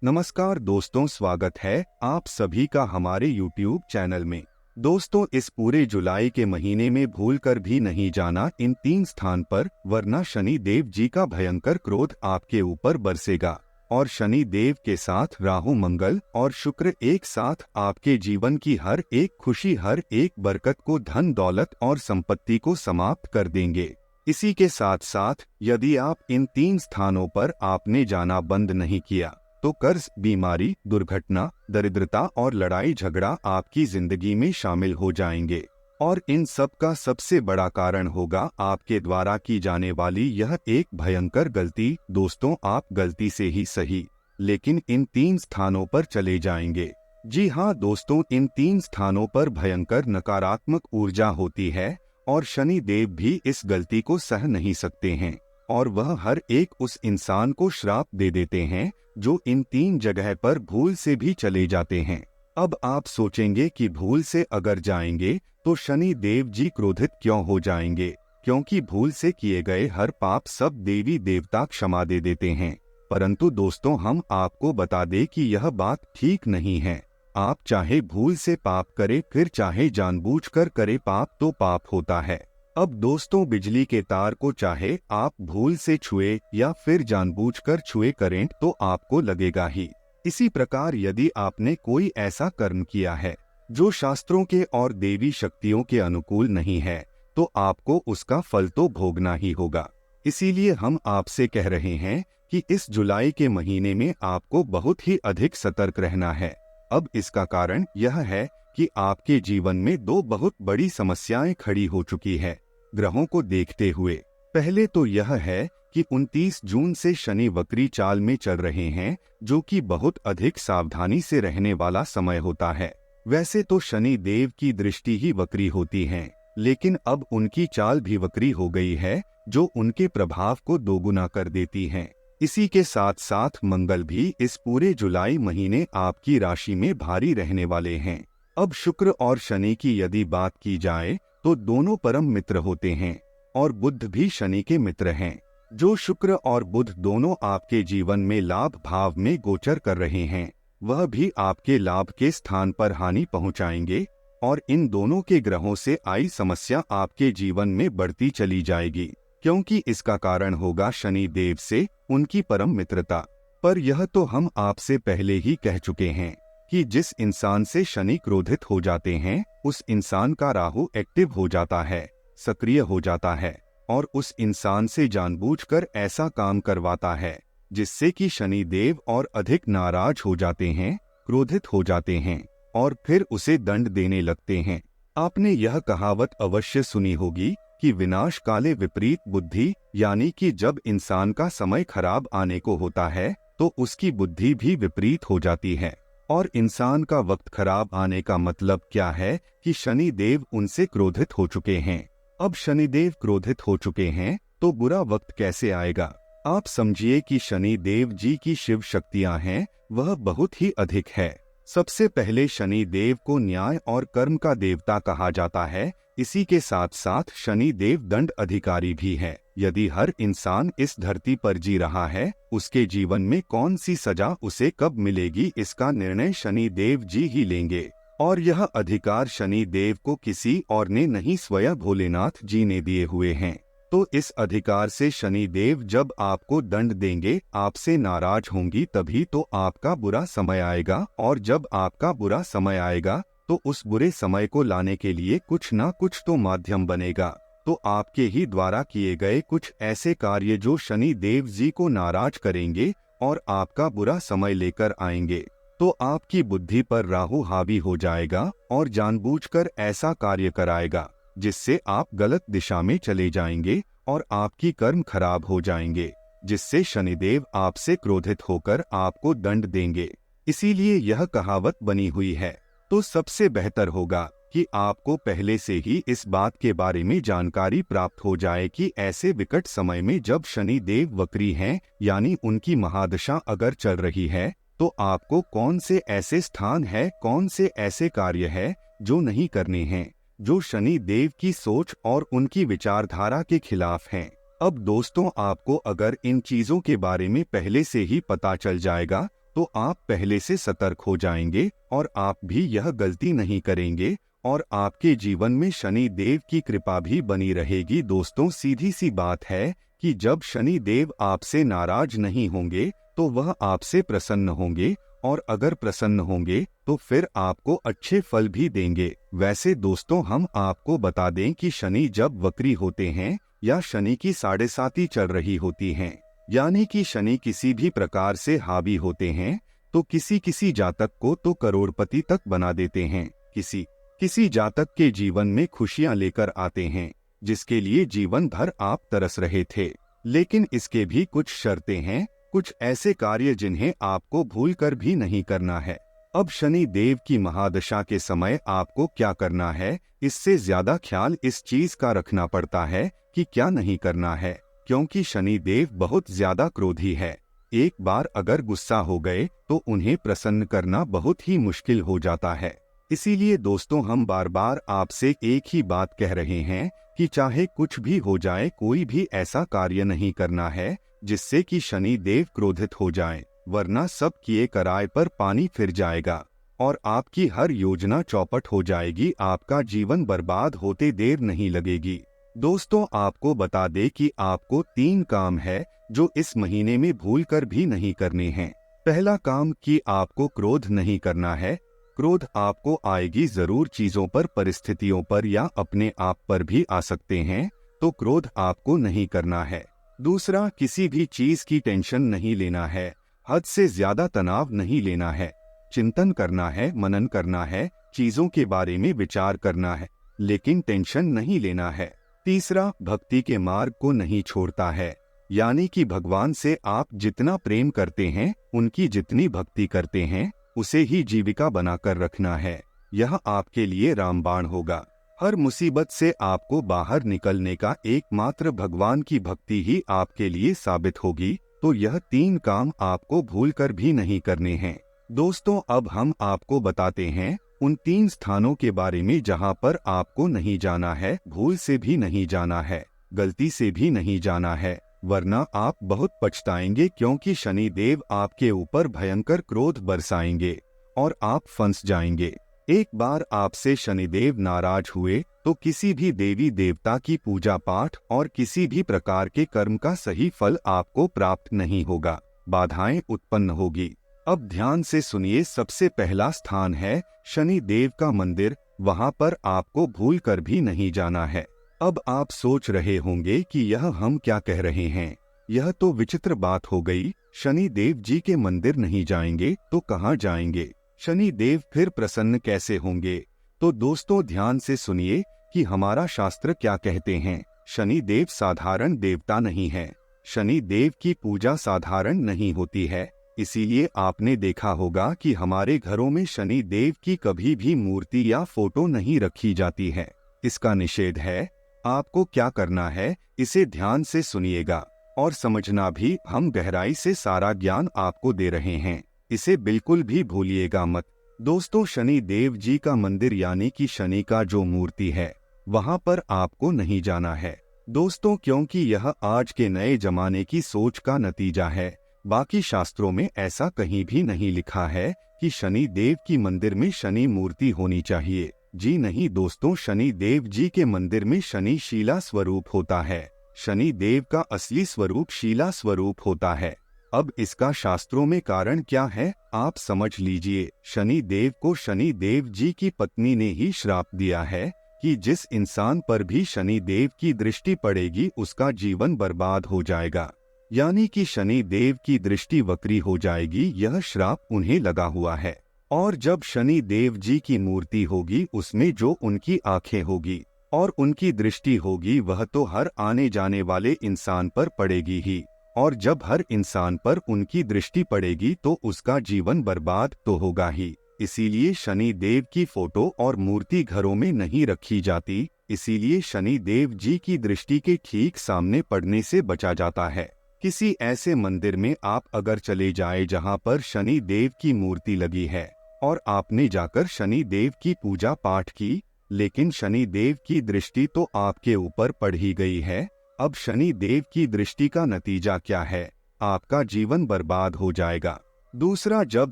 नमस्कार दोस्तों, स्वागत है आप सभी का हमारे YouTube चैनल में। दोस्तों, इस पूरे जुलाई के महीने में भूलकर भी नहीं जाना इन 3 स्थान पर, वरना शनि देव जी का भयंकर क्रोध आपके ऊपर बरसेगा और शनि देव के साथ राहु, मंगल और शुक्र एक साथ आपके जीवन की हर एक खुशी, हर एक बरकत को, धन दौलत और संपत्ति को समाप्त कर देंगे। इसी के साथ साथ यदि आप इन 3 स्थानों पर आपने जाना बंद नहीं किया तो कर्ज, बीमारी, दुर्घटना, दरिद्रता और लड़ाई झगड़ा आपकी जिंदगी में शामिल हो जाएंगे। और इन सब का सबसे बड़ा कारण होगा आपके द्वारा की जाने वाली यह एक भयंकर गलती। दोस्तों, आप गलती से ही सही, लेकिन इन 3 स्थानों पर चले जाएंगे। जी हाँ दोस्तों, इन 3 स्थानों पर भयंकर नकारात्मक ऊर्जा होती है और शनि देव भी इस गलती को सह नहीं सकते हैं और वह हर एक उस इंसान को श्राप दे देते हैं जो इन 3 जगह पर भूल से भी चले जाते हैं। अब आप सोचेंगे कि भूल से अगर जाएंगे तो शनि देव जी क्रोधित क्यों हो जाएंगे, क्योंकि भूल से किए गए हर पाप सब देवी देवता क्षमा दे देते हैं। परंतु दोस्तों, हम आपको बता दें कि यह बात ठीक नहीं है। आप चाहे भूल से पाप करे, फिर चाहे जानबूझकर करे पाप, तो पाप होता है। अब दोस्तों, बिजली के तार को चाहे आप भूल से छुए या फिर जानबूझकर छुए, करंट तो आपको लगेगा ही। इसी प्रकार यदि आपने कोई ऐसा कर्म किया है जो शास्त्रों के और देवी शक्तियों के अनुकूल नहीं है, तो आपको उसका फल तो भोगना ही होगा। इसीलिए हम आपसे कह रहे हैं कि इस जुलाई के महीने में आपको बहुत ही अधिक सतर्क रहना है। अब इसका कारण यह है कि आपके जीवन में 2 बहुत बड़ी समस्याएं खड़ी हो चुकी है ग्रहों को देखते हुए। पहले तो यह है कि 29 जून से शनि वक्री चाल में चल रहे हैं, जो कि बहुत अधिक सावधानी से रहने वाला समय होता है। वैसे तो शनि देव की दृष्टि ही वक्री होती है, लेकिन अब उनकी चाल भी वक्री हो गई है, जो उनके प्रभाव को दोगुना कर देती है। इसी के साथ साथ मंगल भी इस पूरे जुलाई महीने आपकी राशि में भारी रहने वाले हैं। अब शुक्र और शनि की यदि बात की जाए तो दोनों परम मित्र होते हैं और बुध भी शनि के मित्र हैं। जो शुक्र और बुध दोनों आपके जीवन में लाभ भाव में गोचर कर रहे हैं, वह भी आपके लाभ के स्थान पर हानि पहुंचाएंगे और इन दोनों के ग्रहों से आई समस्या आपके जीवन में बढ़ती चली जाएगी, क्योंकि इसका कारण होगा शनि देव से उनकी परम मित्रता। पर यह तो हम आपसे पहले ही कह चुके हैं कि जिस इंसान से शनि क्रोधित हो जाते हैं, उस इंसान का राहु एक्टिव हो जाता है, सक्रिय हो जाता है और उस इंसान से जानबूझकर ऐसा काम करवाता है जिससे कि शनि देव और अधिक नाराज हो जाते हैं, क्रोधित हो जाते हैं और फिर उसे दंड देने लगते हैं। आपने यह कहावत अवश्य सुनी होगी कि विनाश काले विपरीत बुद्धि, यानी कि जब इंसान का समय खराब आने को होता है तो उसकी बुद्धि भी विपरीत हो जाती है। और इंसान का वक्त खराब आने का मतलब क्या है कि शनि देव उनसे क्रोधित हो चुके हैं। अब शनि देव क्रोधित हो चुके हैं तो बुरा वक्त कैसे आएगा? आप समझिए कि शनि देव जी की शिव शक्तियां हैं, वह बहुत ही अधिक है। सबसे पहले शनि देव को न्याय और कर्म का देवता कहा जाता है। इसी के साथ साथ शनि देव दंड अधिकारी भी है। यदि हर इंसान इस धरती पर जी रहा है, उसके जीवन में कौन सी सजा उसे कब मिलेगी, इसका निर्णय शनि देव जी ही लेंगे। और यह अधिकार शनि देव को किसी और ने नहीं, स्वयं भोलेनाथ जी ने दिए हुए हैं। तो इस अधिकार से शनि देव जब आपको दंड देंगे, आपसे नाराज होंगी, तभी तो आपका बुरा समय आएगा। और जब आपका बुरा समय आएगा तो उस बुरे समय को लाने के लिए कुछ ना कुछ तो माध्यम बनेगा। तो आपके ही द्वारा किए गए कुछ ऐसे कार्य जो शनि देव जी को नाराज करेंगे और आपका बुरा समय लेकर आएंगे। तो आपकी बुद्धि पर राहु हावी हो जाएगा और जानबूझकर ऐसा कार्य कराएगा जिससे आप गलत दिशा में चले जाएंगे और आपकी कर्म खराब हो जाएंगे, जिससे शनिदेव आपसे क्रोधित होकर आपको दंड देंगे। इसीलिए यह कहावत बनी हुई है। तो सबसे बेहतर होगा कि आपको पहले से ही इस बात के बारे में जानकारी प्राप्त हो जाए कि ऐसे विकट समय में जब शनि देव वक्री हैं, यानी उनकी महादशा अगर चल रही है, तो आपको कौन से ऐसे स्थान है, कौन से ऐसे कार्य है जो नहीं करने हैं, जो शनि देव की सोच और उनकी विचारधारा के खिलाफ हैं। अब दोस्तों, आपको अगर इन चीजों के बारे में पहले से ही पता चल जाएगा तो आप पहले से सतर्क हो जाएंगे और आप भी यह गलती नहीं करेंगे और आपके जीवन में शनि देव की कृपा भी बनी रहेगी। दोस्तों, सीधी सी बात है कि जब शनि देव आपसे नाराज नहीं होंगे तो वह आपसे प्रसन्न होंगे, और अगर प्रसन्न होंगे तो फिर आपको अच्छे फल भी देंगे। वैसे दोस्तों, हम आपको बता दें कि शनि जब वक्री होते हैं या शनि की 7.5 चल रही होती हैं, यानी कि शनि किसी भी प्रकार से हावी होते हैं, तो किसी किसी जातक को तो करोड़पति तक बना देते हैं। किसी जातक के जीवन में खुशियां लेकर आते हैं, जिसके लिए जीवन भर आप तरस रहे थे। लेकिन इसके भी कुछ शर्तें हैं, कुछ ऐसे कार्य जिन्हें आपको भूलकर भी नहीं करना है। अब शनि देव की महादशा के समय आपको क्या करना है, इससे ज्यादा ख्याल इस चीज का रखना पड़ता है कि क्या नहीं करना है, क्योंकि शनि देव बहुत ज्यादा क्रोधी है। एक बार अगर गुस्सा हो गए तो उन्हें प्रसन्न करना बहुत ही मुश्किल हो जाता है। इसीलिए दोस्तों, हम बार बार आपसे एक ही बात कह रहे हैं कि चाहे कुछ भी हो जाए, कोई भी ऐसा कार्य नहीं करना है जिससे कि शनि देव क्रोधित हो जाएं, वरना सब किए कराए पर पानी फिर जाएगा और आपकी हर योजना चौपट हो जाएगी। आपका जीवन बर्बाद होते देर नहीं लगेगी। दोस्तों, आपको बता दे कि आपको 3 काम है जो इस महीने में भूलकर भी नहीं करने हैं। पहला काम कि आपको क्रोध नहीं करना है। क्रोध आपको आएगी जरूर, चीजों पर, परिस्थितियों पर या अपने आप पर भी आ सकते हैं, तो क्रोध आपको नहीं करना है। दूसरा, किसी भी चीज की टेंशन नहीं लेना है, हद से ज्यादा तनाव नहीं लेना है। चिंतन करना है, मनन करना है, चीजों के बारे में विचार करना है, लेकिन टेंशन नहीं लेना है। तीसरा, भक्ति के मार्ग को नहीं छोड़ता है, यानी कि भगवान से आप जितना प्रेम करते हैं, उनकी जितनी भक्ति करते हैं, उसे ही जीविका बनाकर रखना है। यह आपके लिए रामबाण होगा। हर मुसीबत से आपको बाहर निकलने का एकमात्र भगवान की भक्ति ही आपके लिए साबित होगी। तो यह 3 काम आपको भूलकर भी नहीं करने हैं। दोस्तों, अब हम आपको बताते हैं उन 3 स्थानों के बारे में जहां पर आपको नहीं जाना है, भूल से भी नहीं जाना है, गलती से भी नहीं जाना है, वरना आप बहुत पछताएंगे, क्योंकि शनि देव आपके ऊपर भयंकर क्रोध बरसाएंगे और आप फंस जाएंगे। एक बार आपसे शनिदेव नाराज हुए तो किसी भी देवी देवता की पूजा पाठ और किसी भी प्रकार के कर्म का सही फल आपको प्राप्त नहीं होगा, बाधाएं उत्पन्न होगी। अब ध्यान से सुनिए, सबसे पहला स्थान है शनि देव का मंदिर। वहां पर आपको भूल कर भी नहीं जाना है। अब आप सोच रहे होंगे कि यह हम क्या कह रहे हैं, यह तो विचित्र बात हो गई। शनि देव जी के मंदिर नहीं जाएंगे तो कहाँ जाएंगे? शनि देव फिर प्रसन्न कैसे होंगे? तो दोस्तों, ध्यान से सुनिए कि हमारा शास्त्र क्या कहते हैं। शनि देव साधारण देवता नहीं है। शनि देव की पूजा साधारण नहीं होती है। इसीलिए आपने देखा होगा कि हमारे घरों में शनि देव की कभी भी मूर्ति या फोटो नहीं रखी जाती है। इसका निषेध है। आपको क्या करना है, इसे ध्यान से सुनिएगा और समझना भी। हम गहराई से सारा ज्ञान आपको दे रहे हैं, इसे बिल्कुल भी भूलिएगा मत। दोस्तों, शनि देव जी का मंदिर यानी कि शनि का जो मूर्ति है, वहां पर आपको नहीं जाना है दोस्तों, क्योंकि यह आज के नए जमाने की सोच का नतीजा है। बाकी शास्त्रों में ऐसा कहीं भी नहीं लिखा है कि शनि देव की मंदिर में शनि मूर्ति होनी चाहिए। जी नहीं दोस्तों, शनि देव जी के मंदिर में शनि शीला स्वरूप होता है। शनि देव का असली स्वरूप शीला स्वरूप होता है। अब इसका शास्त्रों में कारण क्या है, आप समझ लीजिए। शनि देव को शनि देव जी की पत्नी ने ही श्राप दिया है कि जिस इंसान पर भी शनि देव की दृष्टि पड़ेगी उसका जीवन बर्बाद हो जाएगा, यानी कि शनि देव की दृष्टि वक्री हो जाएगी। यह श्राप उन्हें लगा हुआ है। और जब शनि देव जी की मूर्ति होगी, उसमें जो उनकी आंखें होगी और उनकी दृष्टि होगी, वह तो हर आने जाने वाले इंसान पर पड़ेगी ही। और जब हर इंसान पर उनकी दृष्टि पड़ेगी तो उसका जीवन बर्बाद तो होगा ही। इसीलिए शनि देव की फोटो और मूर्ति घरों में नहीं रखी जाती। इसीलिए शनि देव जी की दृष्टि के ठीक सामने पड़ने से बचा जाता है। किसी ऐसे मंदिर में आप अगर चले जाए जहां पर शनि देव की मूर्ति लगी है और आपने जाकर शनि देव की पूजा पाठ की, लेकिन शनि देव की दृष्टि तो आपके ऊपर पड़ ही गई है। अब शनि देव की दृष्टि का नतीजा क्या है? आपका जीवन बर्बाद हो जाएगा। दूसरा, जब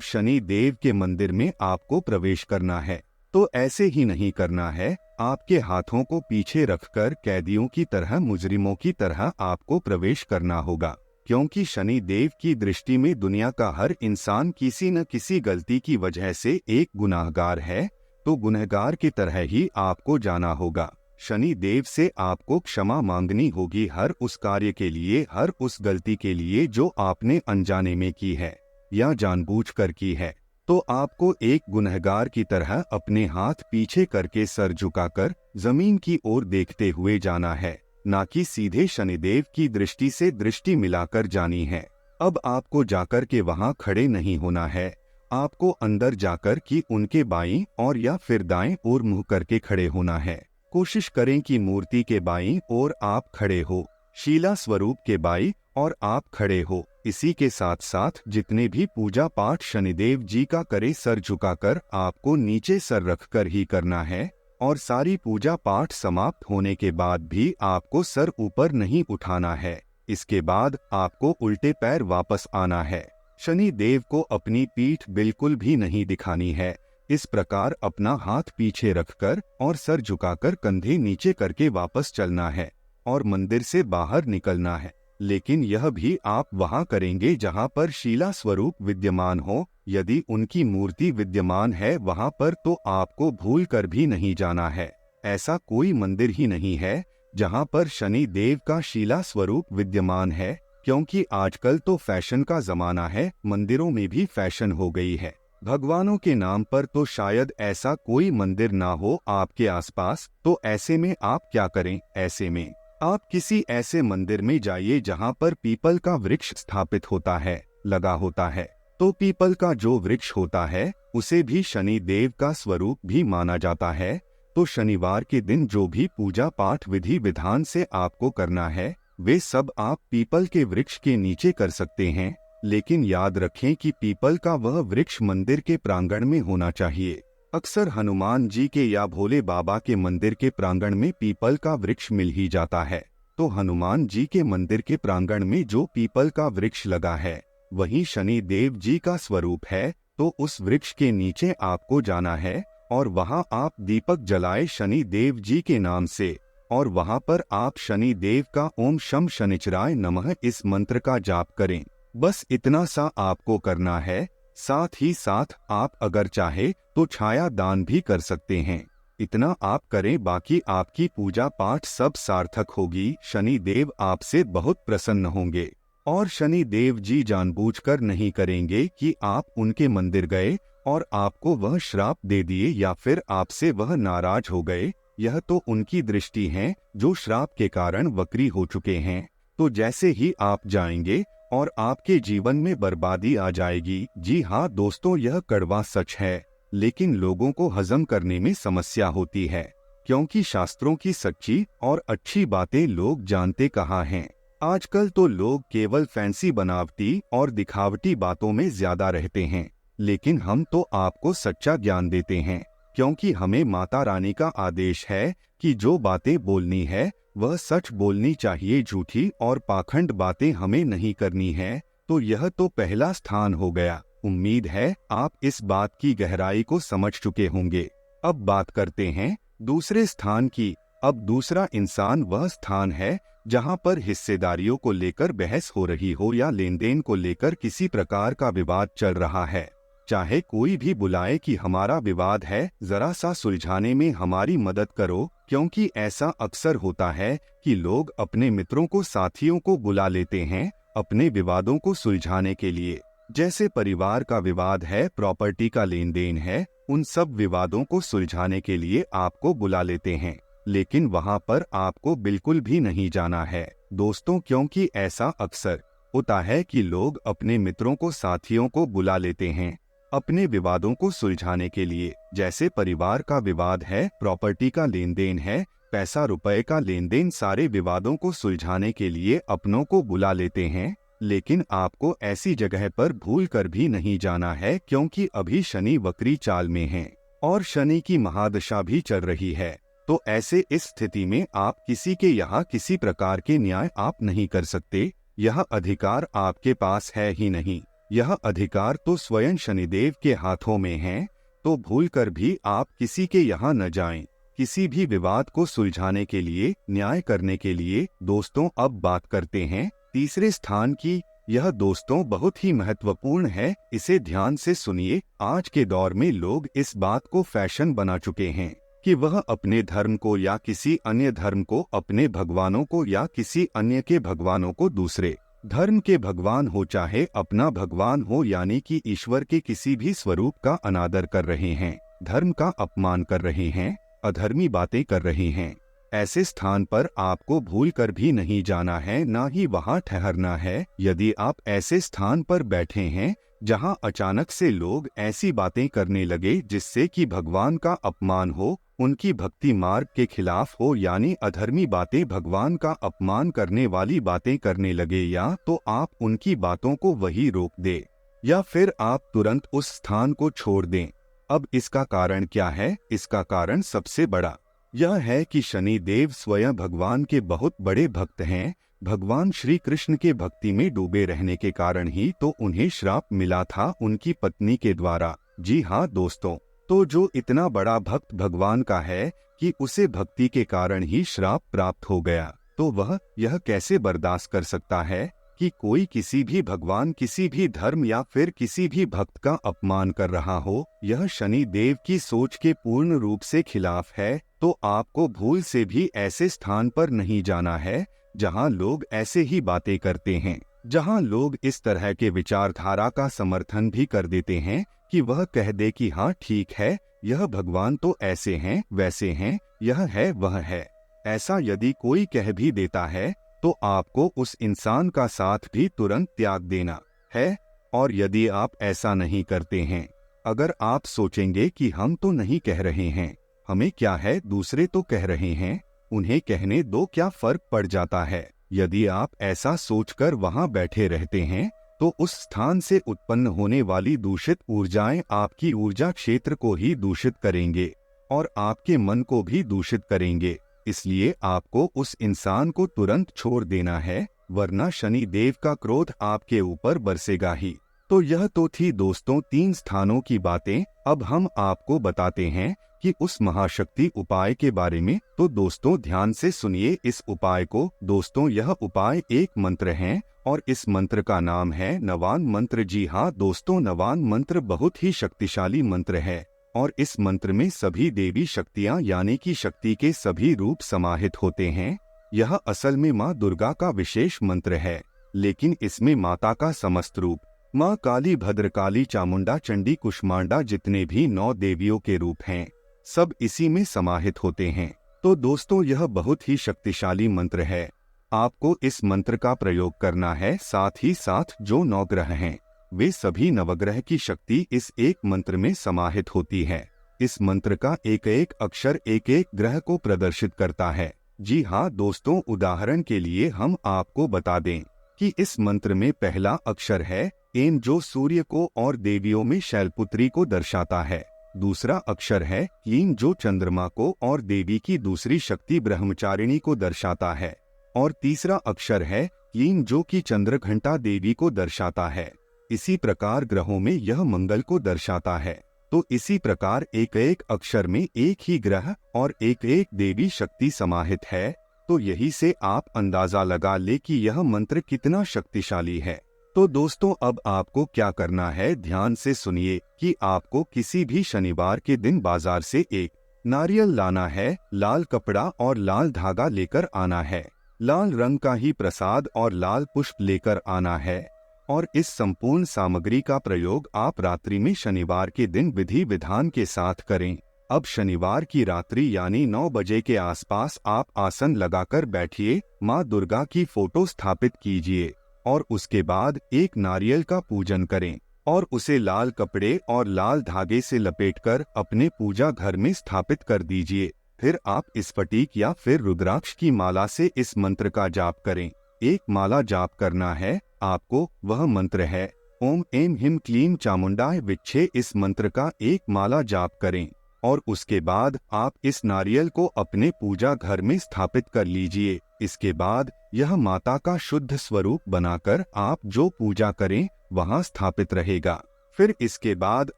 शनि देव के मंदिर में आपको प्रवेश करना है तो ऐसे ही नहीं करना है। आपके हाथों को पीछे रखकर कैदियों की तरह, मुजरिमों की तरह आपको प्रवेश करना होगा, क्योंकि शनि देव की दृष्टि में दुनिया का हर इंसान किसी न किसी गलती की वजह से एक गुनाहगार है। तो गुनहगार की तरह ही आपको जाना होगा। शनि देव से आपको क्षमा मांगनी होगी हर उस कार्य के लिए, हर उस गलती के लिए जो आपने अनजाने में की है या जानबूझकर की है। तो आपको एक गुनहगार की तरह अपने हाथ पीछे करके सर झुकाकर जमीन की ओर देखते हुए जाना है, ना कि सीधे शनिदेव की दृष्टि से दृष्टि मिलाकर जानी है। अब आपको जाकर के वहां खड़े नहीं होना है, आपको अंदर जाकर कि उनके बाईं और या फिर दाएं ओर मुंह करके खड़े होना है। कोशिश करें कि मूर्ति के बाईं ओर आप खड़े हो, शीला स्वरूप के बाईं और आप खड़े हो। इसी के साथ साथ जितने भी पूजा पाठ शनिदेव जी का करे, सर झुकाकर आपको नीचे सर रखकर ही करना है। और सारी पूजा पाठ समाप्त होने के बाद भी आपको सर ऊपर नहीं उठाना है। इसके बाद आपको उल्टे पैर वापस आना है। शनि देव को अपनी पीठ बिल्कुल भी नहीं दिखानी है। इस प्रकार अपना हाथ पीछे रखकर और सर झुकाकर कंधे नीचे करके वापस चलना है और मंदिर से बाहर निकलना है। लेकिन यह भी आप वहां करेंगे जहां पर शीला स्वरूप विद्यमान हो। यदि उनकी मूर्ति विद्यमान है वहां पर तो आपको भूल कर भी नहीं जाना है। ऐसा कोई मंदिर ही नहीं है जहां पर शनि देव का शीला स्वरूप विद्यमान है, क्योंकि आजकल तो फैशन का जमाना है, मंदिरों में भी फैशन हो गई है। भगवानों के नाम पर तो शायद ऐसा कोई मंदिर ना हो आपके आसपास। तो ऐसे में आप क्या करें? ऐसे में आप किसी ऐसे मंदिर में जाइए जहां पर पीपल का वृक्ष स्थापित होता है, लगा होता है। तो पीपल का जो वृक्ष होता है उसे भी शनि देव का स्वरूप भी माना जाता है। तो शनिवार के दिन जो भी पूजा पाठ विधि विधान से आपको करना है वे सब आप पीपल के वृक्ष के नीचे कर सकते हैं। लेकिन याद रखें कि पीपल का वह वृक्ष मंदिर के प्रांगण में होना चाहिए। अक्सर हनुमान जी के या भोले बाबा के मंदिर के प्रांगण में पीपल का वृक्ष मिल ही जाता है। तो हनुमान जी के मंदिर के प्रांगण में जो पीपल का वृक्ष लगा है वही शनि देव जी का स्वरूप है। तो उस वृक्ष के नीचे आपको जाना है और वहां आप दीपक जलाए शनि देव जी के नाम से, और वहां पर आप शनि देव का ओम शम शनिचराय नमः इस मंत्र का जाप करें। बस इतना सा आपको करना है। साथ ही साथ आप अगर चाहे तो छाया दान भी कर सकते हैं। इतना आप करें, बाकी आपकी पूजा पाठ सब सार्थक होगी। शनि देव आपसे बहुत प्रसन्न होंगे और शनि देव जी जानबूझकर नहीं करेंगे कि आप उनके मंदिर गए और आपको वह श्राप दे दिए या फिर आपसे वह नाराज हो गए। यह तो उनकी दृष्टि है जो श्राप के कारण वक्री हो चुके हैं। तो जैसे ही आप जाएंगे और आपके जीवन में बर्बादी आ जाएगी। जी हाँ दोस्तों, यह कड़वा सच है, लेकिन लोगों को हजम करने में समस्या होती है, क्योंकि शास्त्रों की सच्ची और अच्छी बातें लोग जानते कहाँ हैं। आजकल तो लोग केवल फैंसी बनावटी और दिखावटी बातों में ज्यादा रहते हैं। लेकिन हम तो आपको सच्चा ज्ञान देते हैं, क्योंकि हमें माता रानी का आदेश है कि जो बातें बोलनी है वह सच बोलनी चाहिए, झूठी और पाखंड बातें हमें नहीं करनी है। तो यह तो पहला स्थान हो गया। उम्मीद है आप इस बात की गहराई को समझ चुके होंगे। अब बात करते हैं दूसरे स्थान की। अब दूसरा इंसान वह स्थान है जहां पर हिस्सेदारियों को लेकर बहस हो रही हो या लेन देन को लेकर किसी प्रकार का विवाद चल रहा है। चाहे कोई भी बुलाए कि हमारा विवाद है, जरा सा सुलझाने में हमारी मदद करो, क्योंकि ऐसा अक्सर होता है कि लोग अपने मित्रों को, साथियों को बुला लेते हैं अपने विवादों को सुलझाने के लिए। जैसे परिवार का विवाद है, प्रॉपर्टी का लेन देन है, उन सब विवादों को सुलझाने के लिए आपको बुला लेते हैं। लेकिन वहां पर आपको बिल्कुल भी नहीं जाना है दोस्तों, क्योंकि ऐसा अक्सर होता है कि लोग अपने मित्रों को, साथियों को बुला लेते हैं अपने विवादों को सुलझाने के लिए। जैसे परिवार का विवाद है, प्रॉपर्टी का लेन देन है, पैसा रुपए का लेन देन, सारे विवादों को सुलझाने के लिए अपनों को बुला लेते हैं। लेकिन आपको ऐसी जगह पर भूल कर भी नहीं जाना है, क्योंकि अभी शनि वक्री चाल में है और शनि की महादशा भी चल रही है। तो ऐसे इस स्थिति में आप किसी के यहाँ किसी प्रकार के न्याय आप नहीं कर सकते। यह अधिकार आपके पास है ही नहीं। यह अधिकार तो स्वयं शनिदेव के हाथों में है, तो भूलकर भी आप किसी के यहाँ न जाएं। किसी भी विवाद को सुलझाने के लिए, न्याय करने के लिए दोस्तों अब बात करते हैं तीसरे स्थान की। यह दोस्तों बहुत ही महत्वपूर्ण है, इसे ध्यान से सुनिए। आज के दौर में लोग इस बात को फैशन बना चुके हैं कि वह अपने धर्म को या किसी अन्य धर्म को, अपने भगवानों को या किसी अन्य के भगवानों को दूसरे धर्म के भगवान हो चाहे अपना भगवान हो, यानी कि ईश्वर के किसी भी स्वरूप का अनादर कर रहे हैं, धर्म का अपमान कर रहे हैं, अधर्मी बातें कर रहे हैं। ऐसे स्थान पर आपको भूल कर भी नहीं जाना है, ना ही वहां ठहरना है। यदि आप ऐसे स्थान पर बैठे हैं जहां अचानक से लोग ऐसी बातें करने लगे जिससे कि भगवान का अपमान हो, उनकी भक्ति मार्ग के खिलाफ हो, यानी अधर्मी बातें, भगवान का अपमान करने वाली बातें करने लगे, या तो आप उनकी बातों को वही रोक दे या फिर आप तुरंत उस स्थान को छोड़ दें। अब इसका कारण क्या है? इसका कारण सबसे बड़ा यह है कि शनि देव स्वयं भगवान के बहुत बड़े भक्त हैं। भगवान श्री कृष्ण के भक्ति में डूबे रहने के कारण ही तो उन्हें श्राप मिला था उनकी पत्नी के द्वारा। जी हाँ दोस्तों, तो जो इतना बड़ा भक्त भगवान का है कि उसे भक्ति के कारण ही श्राप प्राप्त हो गया, तो वह यह कैसे बर्दाश्त कर सकता है कि कोई किसी भी भगवान, किसी भी धर्म या फिर किसी भी भक्त का अपमान कर रहा हो। यह शनि देव की सोच के पूर्ण रूप से खिलाफ है। तो आपको भूल से भी ऐसे स्थान पर नहीं जाना है जहां लोग ऐसे ही बातें करते हैं, जहां लोग इस तरह के विचारधारा का समर्थन भी कर देते हैं कि वह कह दे कि हाँ ठीक है, यह भगवान तो ऐसे हैं, वैसे हैं, यह है, वह है। ऐसा यदि कोई कह भी देता है तो आपको उस इंसान का साथ भी तुरंत त्याग देना है। और यदि आप ऐसा नहीं करते हैं, अगर आप सोचेंगे कि हम तो नहीं कह रहे हैं, हमें क्या है, दूसरे तो कह रहे हैं, उन्हें कहने दो, क्या फर्क पड़ जाता है। यदि आप ऐसा सोचकर वहां बैठे रहते हैं तो उस स्थान से उत्पन्न होने वाली दूषित ऊर्जाएं आपकी ऊर्जा क्षेत्र को ही दूषित करेंगे और आपके मन को भी दूषित करेंगे। इसलिए आपको उस इंसान को तुरंत छोड़ देना है, वरना शनि देव का क्रोध आपके ऊपर बरसेगा ही। तो यह तो थी दोस्तों 3 स्थानों की बातें। अब हम आपको बताते हैं कि उस महाशक्ति उपाय के बारे में। तो दोस्तों ध्यान से सुनिए इस उपाय को। दोस्तों यह उपाय एक मंत्र है और इस मंत्र का नाम है नवान मंत्र। जी हाँ दोस्तों, नवान मंत्र बहुत ही शक्तिशाली मंत्र है और इस मंत्र में सभी देवी शक्तियाँ यानी कि शक्ति के सभी रूप समाहित होते हैं। यह असल में माँ दुर्गा का विशेष मंत्र है, लेकिन इसमें माता का समस्त रूप, माँ काली, भद्रकाली, चामुंडा, चंडी, कुष्मांडा, जितने भी 9 देवियों के रूप हैं, सब इसी में समाहित होते हैं। तो दोस्तों यह बहुत ही शक्तिशाली मंत्र है। आपको इस मंत्र का प्रयोग करना है। साथ ही साथ जो 9 ग्रह हैं, वे सभी नवग्रह की शक्ति इस एक मंत्र में समाहित होती है। इस मंत्र का एक एक अक्षर एक एक ग्रह को प्रदर्शित करता है। जी हाँ दोस्तों, उदाहरण के लिए हम आपको बता दें कि इस मंत्र में पहला अक्षर है एन, जो सूर्य को और देवियों में शैलपुत्री को दर्शाता है। दूसरा अक्षर है कीन, जो चंद्रमा को और देवी की दूसरी शक्ति ब्रह्मचारिणी को दर्शाता है। और तीसरा अक्षर है कीन, जो कि चंद्रघंटा देवी को दर्शाता है। इसी प्रकार ग्रहों में यह मंगल को दर्शाता है। तो इसी प्रकार एक एक अक्षर में एक ही ग्रह और एक एक देवी शक्ति समाहित है। तो यही से आप अंदाजा लगा ले कि यह मंत्र कितना शक्तिशाली है। तो दोस्तों अब आपको क्या करना है, ध्यान से सुनिए कि आपको किसी भी शनिवार के दिन बाजार से एक नारियल लाना है, लाल कपड़ा और लाल धागा लेकर आना है, लाल रंग का ही प्रसाद और लाल पुष्प लेकर आना है। और इस संपूर्ण सामग्री का प्रयोग आप रात्रि में शनिवार के दिन विधि विधान के साथ करें। अब शनिवार की रात्रि यानी 9 बजे के आसपास आप आसन लगाकर बैठिए, माँ दुर्गा की फोटो स्थापित कीजिए और उसके बाद एक नारियल का पूजन करें और उसे लाल कपड़े और लाल धागे से लपेटकर अपने पूजा घर में स्थापित कर दीजिए। फिर आप स्फटिक या फिर रुद्राक्ष की माला से इस मंत्र का जाप करें। एक माला जाप करना है आपको, वह मंत्र है ओम ऐं ह्रीं क्लीं चामुंडाय विच्छे। इस मंत्र का एक माला जाप करें और उसके बाद आप इस नारियल को अपने पूजा घर में स्थापित कर लीजिए। इसके बाद यह माता का शुद्ध स्वरूप बनाकर आप जो पूजा करें वहां स्थापित रहेगा। फिर इसके बाद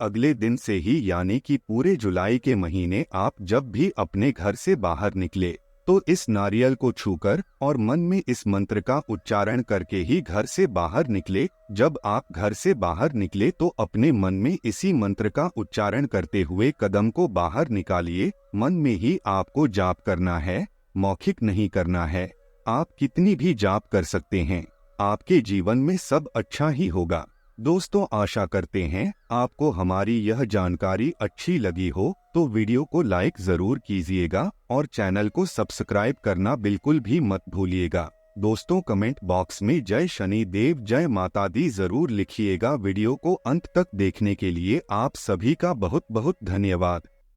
अगले दिन से ही यानी कि पूरे जुलाई के महीने आप जब भी अपने घर से बाहर निकले तो इस नारियल को छूकर और मन में इस मंत्र का उच्चारण करके ही घर से बाहर निकले। जब आप घर से बाहर निकले तो अपने मन में इसी मंत्र का उच्चारण करते हुए कदम को बाहर निकालिए। मन में ही आपको जाप करना है, मौखिक नहीं करना है। आप कितनी भी जाप कर सकते हैं, आपके जीवन में सब अच्छा ही होगा। दोस्तों, आशा करते हैं आपको हमारी यह जानकारी अच्छी लगी हो तो वीडियो को लाइक जरूर कीजिएगा और चैनल को सब्सक्राइब करना बिल्कुल भी मत भूलिएगा। दोस्तों, कमेंट बॉक्स में जय शनि देव जय माता दी जरूर लिखिएगा। वीडियो को अंत तक देखने के लिए आप सभी का बहुत बहुत धन्यवाद।